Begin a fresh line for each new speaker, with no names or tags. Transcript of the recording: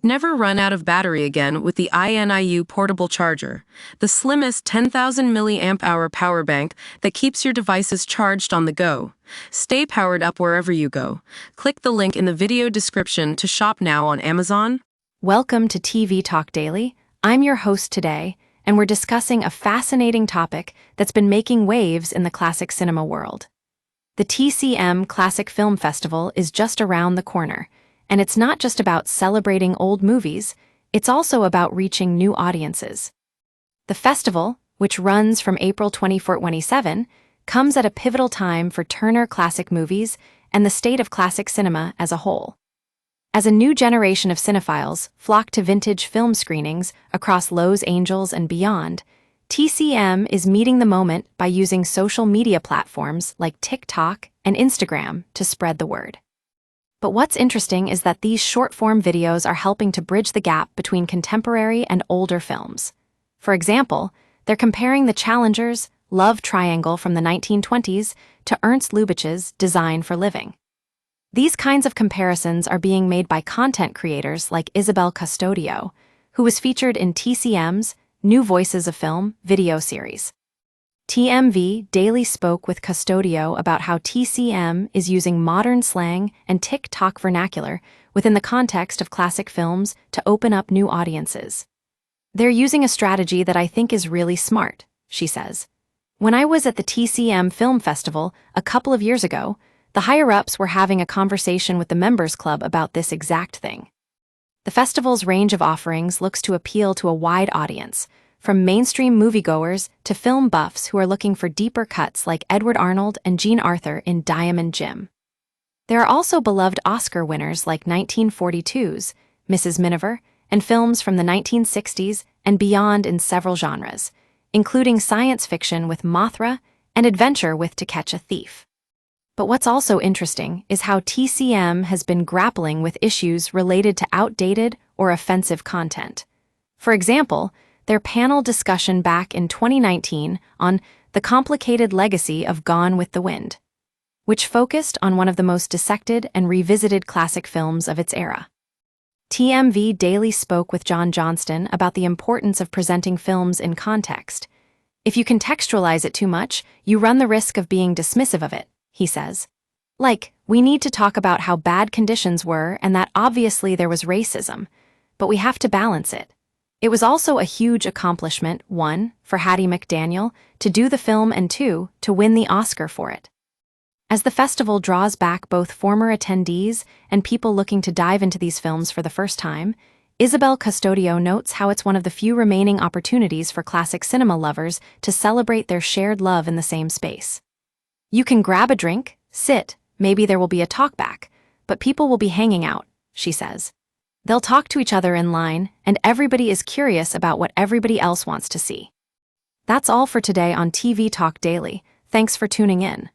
Never run out of battery again with the INIU portable charger, the slimmest 10,000 mAh power bank that keeps your devices charged on the go. Stay powered up wherever you go. Click the link in the video description to shop now on Amazon.
Welcome to TV Talk Daily. I'm your host today, and we're discussing a fascinating topic that's been making waves in the classic cinema world. The TCM Classic Film Festival is just around the corner. And it's not just about celebrating old movies, it's also about reaching new audiences. The festival, which runs from April 24-27, comes at a pivotal time for Turner Classic Movies and the state of classic cinema as a whole. As a new generation of cinephiles flock to vintage film screenings across Los Angeles and beyond, TCM is meeting the moment by using social media platforms like TikTok and Instagram to spread the word. But what's interesting is that these short-form videos are helping to bridge the gap between contemporary and older films. For example, they're comparing the Challenger's love triangle from the 1920s to Ernst Lubitsch's Design for Living. These kinds of comparisons are being made by content creators like Isabel Custodio, who was featured in TCM's New Voices of Film video series. TMV Daily spoke with Custodio about how TCM is using modern slang and TikTok vernacular within the context of classic films to open up new audiences. They're using a strategy that I think is really smart, she says. When I was at the TCM Film Festival a couple of years ago, the higher-ups were having a conversation with the members club about this exact thing. The festival's range of offerings looks to appeal to a wide audience, from mainstream moviegoers to film buffs who are looking for deeper cuts like Edward Arnold and Jean Arthur in Diamond Jim. There are also beloved Oscar winners like 1942's Mrs. Miniver and films from the 1960s and beyond in several genres, including science fiction with Mothra and adventure with To Catch a Thief. But what's also interesting is how TCM has been grappling with issues related to outdated or offensive content. For example, their panel discussion back in 2019 on The Complicated Legacy of Gone with the Wind, which focused on one of the most dissected and revisited classic films of its era. TMV Daily spoke with John Johnston about the importance of presenting films in context. If you contextualize it too much, you run the risk of being dismissive of it, he says. Like, we need to talk about how bad conditions were and that obviously there was racism, but we have to balance it. It was also a huge accomplishment, 1, for Hattie McDaniel to do the film and 2, to win the Oscar for it. As the festival draws back both former attendees and people looking to dive into these films for the first time, Isabel Custodio notes how it's one of the few remaining opportunities for classic cinema lovers to celebrate their shared love in the same space. You can grab a drink, sit, maybe there will be a talkback, but people will be hanging out, she says. They'll talk to each other in line, and everybody is curious about what everybody else wants to see. That's all for today on TV Talk Daily. Thanks for tuning in.